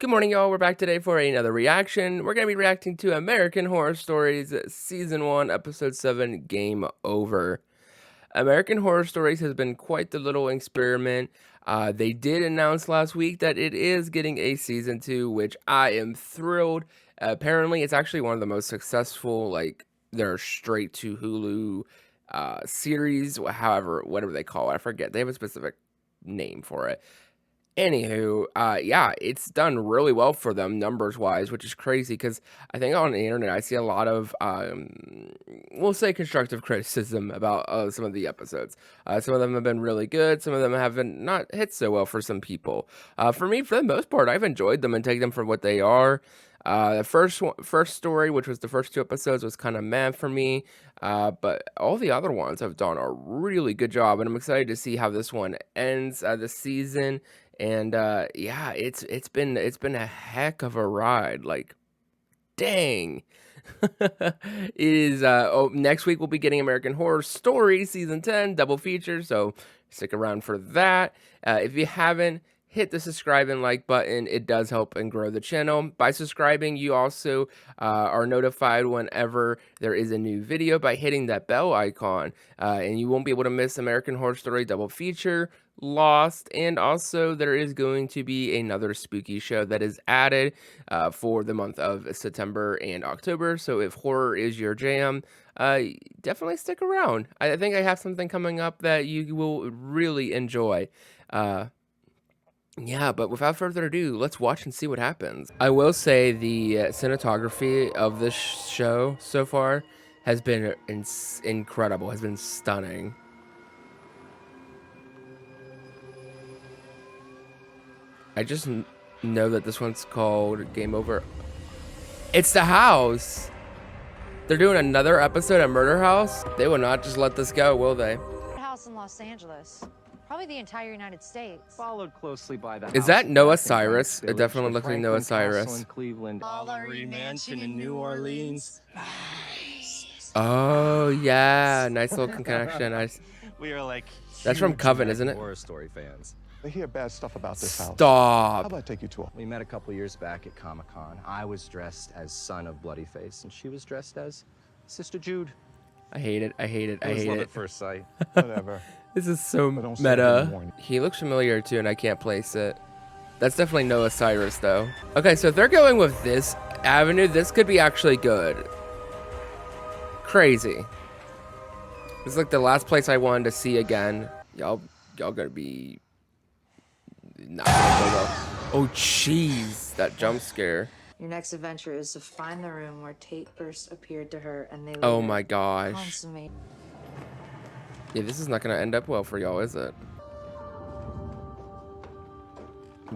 Good morning, y'all. We're back today for another reaction. We're going to be reacting to American Horror Stories Season 1, Episode 7, Game Over. American Horror Stories has been quite the little experiment. They did announce last week that it is getting a Season 2, which I am thrilled. Apparently, it's actually one of the most successful, their straight to Hulu series, however, whatever they call it. I forget. They have a specific name for it. Anywho, yeah, it's done really well for them numbers-wise, which is crazy because I think on the internet I see a lot of, we'll say constructive criticism about some of the episodes. Some of them have been really good, some of them haven't not hit so well for some people. For me, for the most part, I've enjoyed them and take them for what they are. The first story, which was the first 2 episodes, was kind of meh for me, but all the other ones have done a really good job, and I'm excited to see how this one ends this season. And yeah, it's been a heck of a ride. Like, dang. It is next week we'll be getting American Horror Story Season 10 double feature, so stick around for that. If you haven't, hit the subscribe and like button. It does help and grow the channel. By subscribing, you also are notified whenever there is a new video by hitting that bell icon, and you won't be able to miss American Horror Story double feature, Lost, and also there is going to be another spooky show that is added for the month of September and October. So if horror is your jam, definitely stick around. I think I have something coming up that you will really enjoy. Yeah, but without further ado, let's watch and see what happens. I will say the cinematography of this show so far has been incredible, has been stunning. I just know that this one's called Game Over. It's the house. They're doing another episode at Murder House. They will not just let this go, will they? House in Los Angeles. Probably the entire United States. Followed closely by the Is that Noah Cyrus? It definitely looks like Noah Cyrus. In Cleveland, Ollery Mansion in New Orleans. Oh yeah, nice little connection. We are like that's from Coven, isn't it? Horror Story fans. I hear bad stuff about this house. Stop. How about I take you to her? We met a couple years back at Comic-Con. I was dressed as son of Bloody Face, and she was dressed as Sister Jude. I hate it. I hate it. I hate love it. at first sight. Whatever. This is so meta. He looks familiar too, and I can't place it. That's definitely Noah Cyrus, though. Okay, so if they're going with this avenue, this could be actually good. Crazy. This is like the last place I wanted to see again. Y'all gonna be not gonna go well. Oh, jeez, that jump scare. Your next adventure is to find the room where Tate first appeared to her, and they Oh my gosh. consummate. Yeah, this is not gonna end up well for y'all, is it?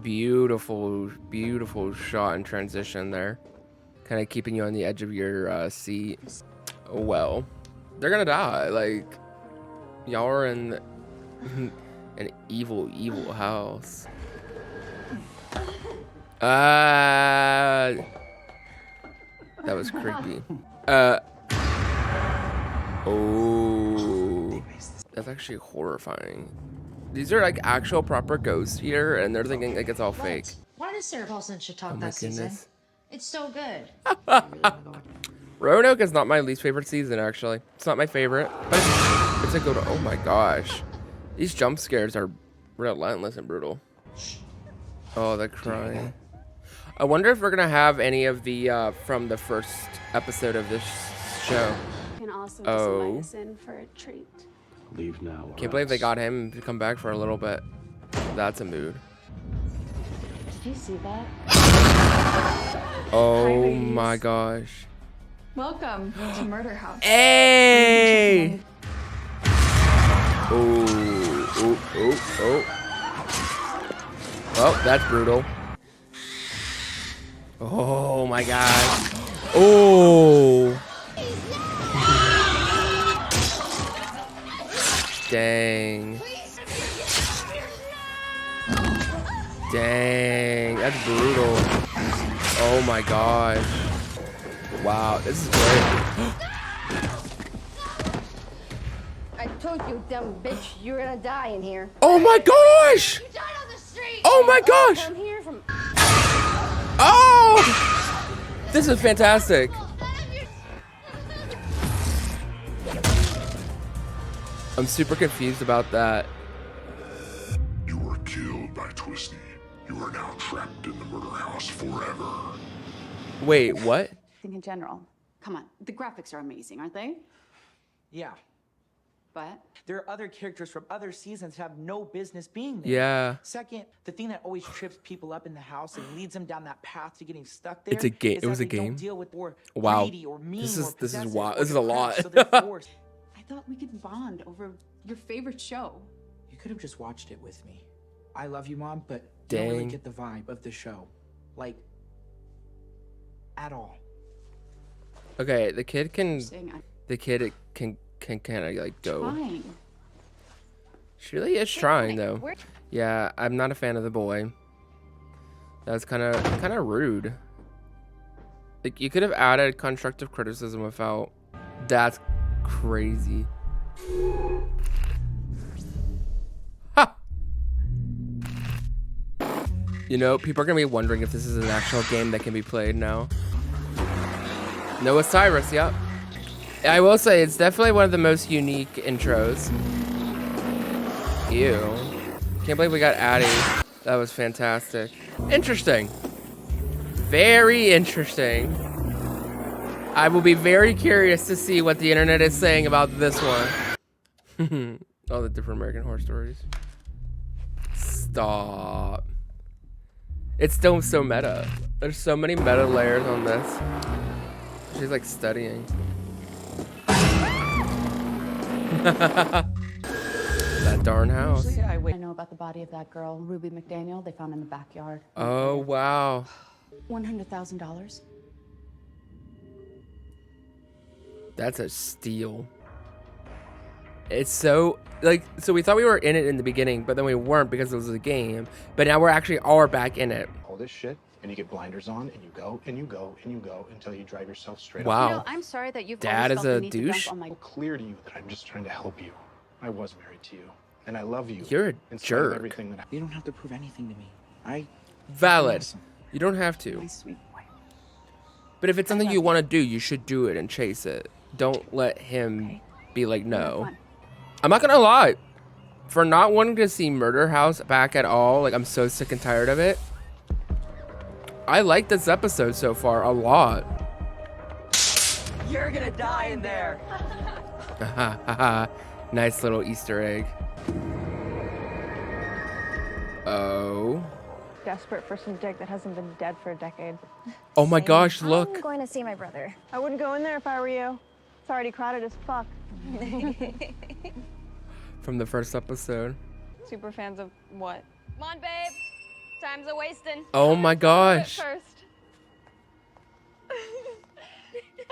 Beautiful, beautiful shot and transition there. Kind of keeping you on the edge of your seat. Oh, well, they're gonna die. Like, y'all are in an evil, evil house. That was creepy. Oh, that's actually horrifying. These are like actual proper ghosts here, and they're thinking like it's all fake. Why does Sarah Paulson should talk Oh my that season? goodness. It's so good. Roanoke is not my least favorite season, actually. It's not my favorite, but it's a good. Oh my gosh, these jump scares are relentless and brutal. Oh, the crying. I wonder if we're gonna have any of the from the first episode of this show. Can also Oh. us in for a treat. Leave now. Can't believe they got him to come back for a little bit. That's a mood. Did you see that? Oh ladies. my gosh. Welcome to Murder House. Hey! Oh, oh, oh, oh. Well, that's brutal. Oh my god. Oh. Dang. Dang, that's brutal. Oh my gosh. Wow, this is great. I told you, dumb bitch, you're gonna die in here. Oh my gosh! You died on the street! Oh my gosh! Come here from... This is fantastic. I'm super confused about that. You were killed by Twisty. You are now trapped in the murder house forever. Wait, what? Think in general. Come on, the graphics are amazing, aren't they? Yeah. But There are other characters from other seasons that have no business being there. Yeah. Second, the thing that always trips people up in the house and leads them down that path to getting stuck there. It's a game. is It was that a they don't game. deal with or Wow. greedy or mean This or is possessive wild. or This is a depressed, lot. so they're forced. I thought we could bond over your favorite show. You could have just watched it with me. I love you, Mom, but you don't really Dang. get the vibe of the show. Like, at all. Okay, the kid can. Saying I'm The kid can kind of like go. trying. She really is trying though. Yeah, I'm not a fan of the boy. That's kind of rude. Like you could have added constructive criticism without. That's crazy. Ha! You know, people are gonna be wondering if this is an actual game that can be played now. Noah Cyrus, yep. I will say it's definitely one of the most unique intros. Ew. Can't believe we got Addie. That was fantastic. Interesting. Very interesting. I will be very curious to see what the internet is saying about this one. All the different American Horror Stories. Stop. It's still so meta. There's so many meta layers on this. She's like studying. That darn house. Usually I know about the body of that girl, Ruby McDaniel, they found in the backyard. Oh, wow. $100,000. That's a steal. It's so, like, so we thought we were in it in the beginning, but then we weren't because it was a game. But now we're actually all back in it. All this shit, and you get blinders on, and you go, and you go, and you go, until you drive yourself straight Wow. You know, I'm sorry that you've Dad always is felt a the need to dump douche? on my It's clear to you that I'm just trying to help you. I was married to you, and I love you. You're a in spite of jerk. everything that You don't have to prove anything to me. I Valid. Awesome. You don't have to. my sweet boy. But if it's something you want to do, you should do it and chase it. Don't let him Okay. be like, Have no. fun. I'm not gonna lie. For not wanting to see Murder House back at all, like I'm so sick and tired of it. I like this episode so far a lot. You're gonna die in there. Nice little Easter egg. Oh. Desperate for some dick that hasn't been dead for a decade. Oh my gosh, look. I'm going to see my brother. I wouldn't go in there if I were you. It's already crowded as fuck. From the first episode. Super fans of what? Come on, babe. Time's a wasting. Oh my gosh. First.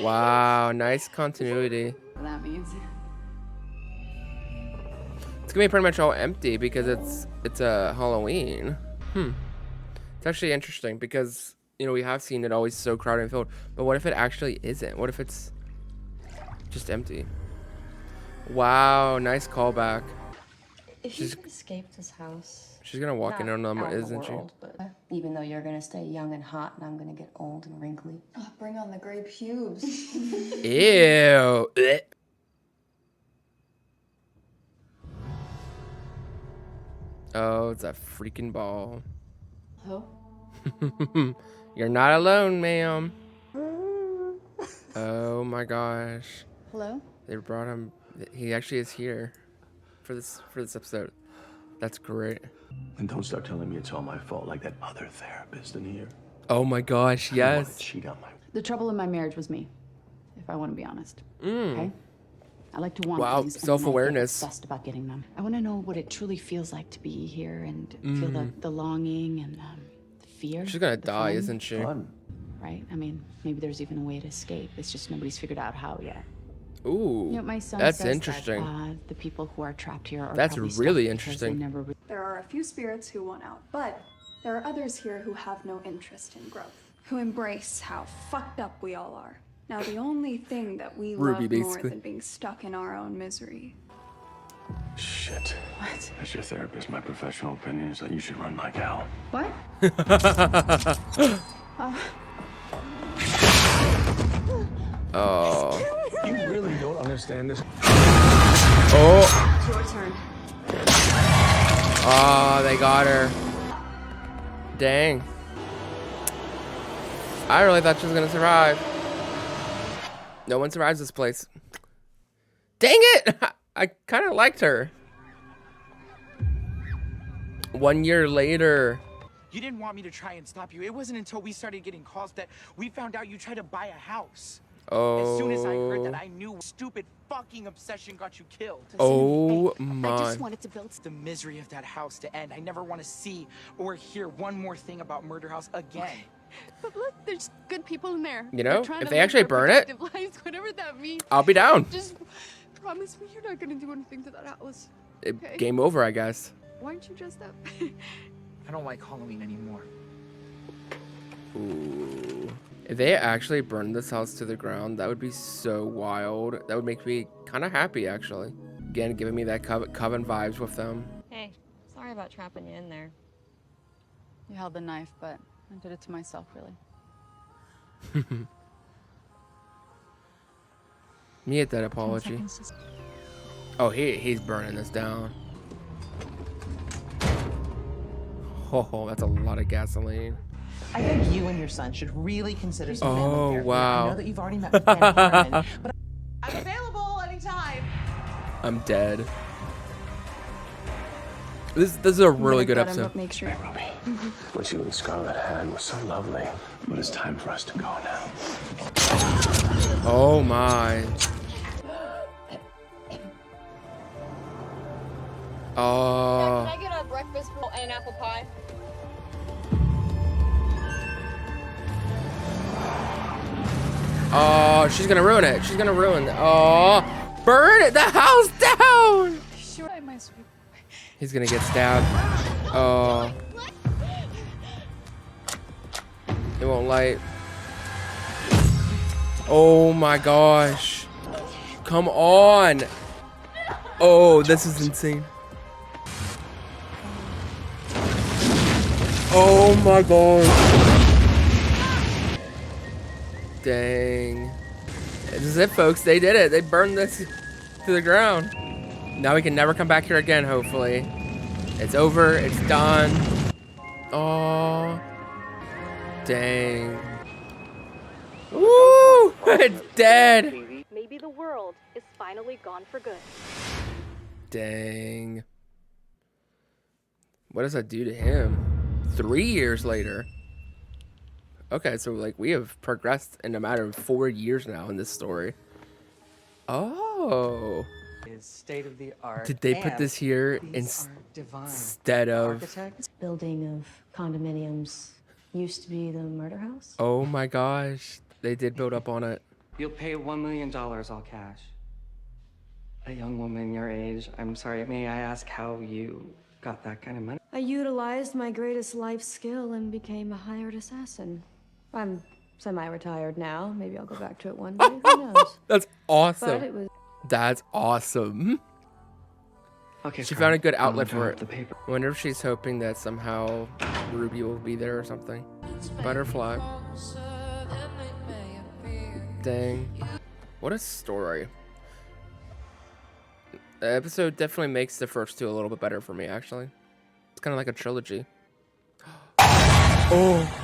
Wow, nice continuity. What that means. It's gonna be pretty much all empty because it's a Halloween. It's actually interesting because, you know, we have seen it always so crowded and filled. But what if it actually isn't? What if it's just empty? Wow, nice callback. If you could escape this house, She's gonna walk in on them, out of the isn't she? world, but even though you're gonna stay young and hot, and I'm gonna get old and wrinkly. Oh, bring on the gray pubes. Ew. Ugh. Oh, it's a freaking ball. Who? You're not alone, ma'am. Oh my gosh. Hello? They brought him. He actually is here for this episode. That's great. And don't start telling me it's all my fault, like that other therapist in here. Oh my gosh, I don't wanna yes. cheat on my. The trouble in my marriage was me, if I want to be honest. Okay? I like to want Wow, things, and then I get self-awareness. obsessed about getting them. I want to know what it truly feels like to be here and feel the longing and the fear. She's gonna the die, fun, isn't she? Fun. Right? I mean, maybe there's even a way to escape. It's just nobody's figured out how yet. Ooh, You know, my son that's says interesting. that the people who are trapped here are That's probably stuck really because they interesting. never There are a few spirits who want out, but there are others here who have no interest in growth, who embrace how fucked up we all are. Now, the only thing that we Ruby, love more basically. than being stuck in our own misery. Shit. What? As your therapist, my professional opinion is that you should run like hell. What? Oh. You really don't understand this. Oh. It's your turn. Oh, they got her. Dang. I really thought she was gonna survive. No one survives this place. Dang it! I kind of liked her. 1 year later. You didn't want me to try and stop you. It wasn't until we started getting calls that we found out you tried to buy a house. Oh. As soon as I heard that, I knew stupid fucking obsession got you killed. Oh I my. just wanted to build the misery of that house to end. I never want to see or hear one more thing about Murder House again. But look, there's good people in there. You They're know, trying if to they live actually their burn it, productive lives, whatever that means. I'll be down. Just promise me you're not gonna do anything to that house. Okay? Game over, I guess. Why aren't you dressed up? I don't like Halloween anymore. Ooh. If they actually burned this house to the ground, that would be so wild. That would make me kind of happy, actually. Again, giving me that Coven vibes with them. Hey, sorry about trapping you in there. You held the knife, but I did it to myself, really. Me at that apology. Oh, he's burning this down. Oh, that's a lot of gasoline. I think you and your son should really consider some family Oh, therapy. wow. I know that you've already met with Aunt Carmen, but I'm available anytime. I'm dead. This is a really good episode. Make sure. Hey, Ruby. What you and Scarlett had was so lovely, but it's time for us to go now. Oh my. Oh. Can I get a breakfast roll and an apple pie? Oh, she's gonna ruin it. She's gonna ruin it. Oh, burn the house down. Sure, I might sweep. He's gonna get stabbed. Oh. It won't light. Oh my gosh. Come on. Oh, this is insane. Oh my gosh. Dang. This is it, folks. They did it. They burned this to the ground. Now we can never come back here again, hopefully. It's over. It's done. Oh. Dang. Woo! It's dead. Maybe the world is finally gone for good. Dang. What does that do to him? 3 years later. Okay, so like we have progressed in a matter of 4 years now in this story. Oh. Is state of the art. Did they put this here instead of? This building of condominiums used to be the murder house. Oh my gosh, they did build up on it. You'll pay $1 million all cash. A young woman your age, I'm sorry, may I ask how you got that kind of money? I utilized my greatest life skill and became a hired assassin. I'm semi-retired now. Maybe I'll go back to it one day. Who knows? That's awesome. But it was... That's awesome. Okay, she found a good outlet I'll for drop it. the paper. I wonder if she's hoping that somehow Ruby will be there or something. Butterfly. Dang. What a story. The episode definitely makes the first two a little bit better for me, actually. It's kind of like a trilogy. Oh.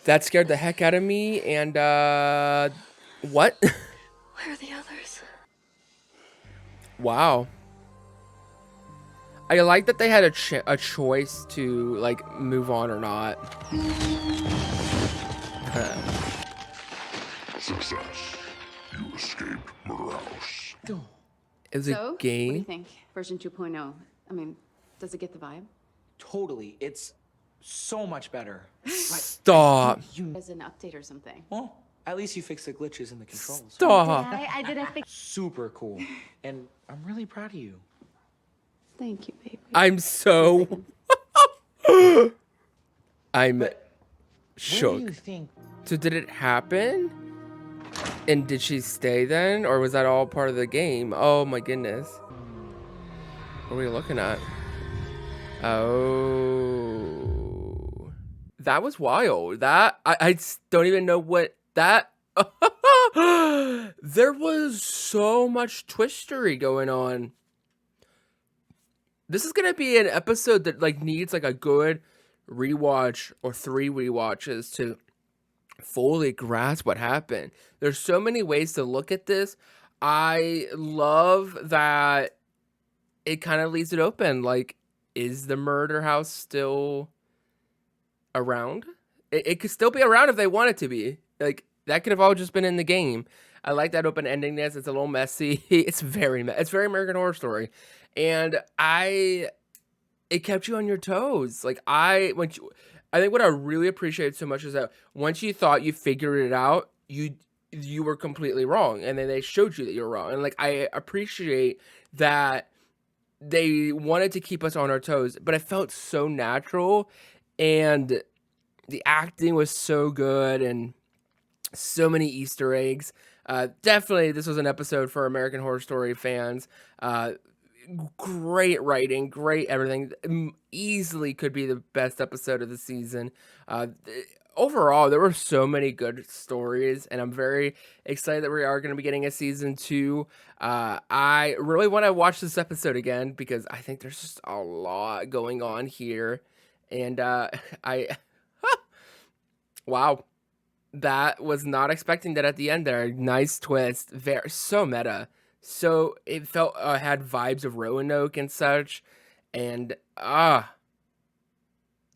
That scared the heck out of me, and, what? Where are the others? Wow. I like that they had a choice to, like, move on or not. Success. You escaped Murder House. Is So, it what do you game? think? Version 2.0. I mean, does it get the vibe? Totally. It's so much better. Stop. As an update or something. Well, at least you fixed the glitches in the controls. Stop. I did. I think. Super cool. And I'm really proud of you. Thank you, baby. I'm so... I'm What do shook. you think? So did it happen? And did she stay then? Or was that all part of the game? Oh my goodness. What are we looking at? Oh. That was wild. That I don't even know what that. There was so much twistery going on. This is gonna be an episode that like needs like a good rewatch or 3 rewatches to fully grasp what happened. There's so many ways to look at this. I love that it kind of leaves it open. Like, is the murder house still around? It could still be around if they want it to be. Like, that could have all just been in the game. I like that open endingness. It's a little messy. It's very American Horror Story. And it kept you on your toes. Like, I think what I really appreciate so much is that once you thought you figured it out, you were completely wrong, and then they showed you that you're wrong. And like, I appreciate that they wanted to keep us on our toes, but it felt so natural, and the acting was so good, and so many Easter eggs. Definitely, this was an episode for American Horror Story fans. Great writing, great everything. Easily could be the best episode of the season. Overall, there were so many good stories, and I'm very excited that we are going to be getting a season 2. I really want to watch this episode again because I think there's just a lot going on here, and wow, that was not expecting that at the end there. Nice twist, very so meta. So it felt had vibes of Roanoke and such, and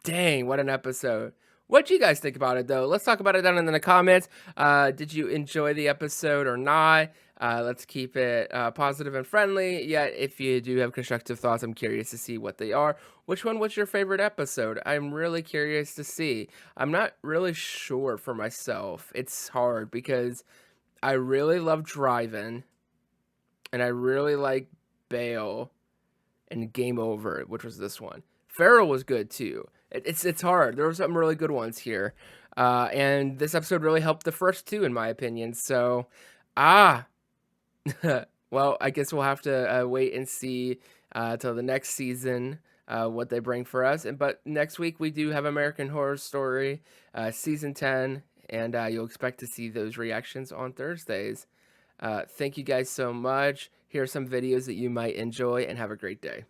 dang, what an episode. What do you guys think about it, though? Let's talk about it down in the comments. Did you enjoy the episode or not? Let's keep it positive and friendly. Yet, if you do have constructive thoughts, I'm curious to see what they are. Which one was your favorite episode? I'm really curious to see. I'm not really sure for myself. It's hard because I really love Driving, and I really like Bail and Game Over, which was this one. Feral was good too. It's hard. There were some really good ones here, and this episode really helped the first 2, in my opinion. So, well, I guess we'll have to wait and see till the next season what they bring for us. But next week we do have American Horror Story season 10, and you'll expect to see those reactions on Thursdays. Thank you guys so much. Here are some videos that you might enjoy, and have a great day.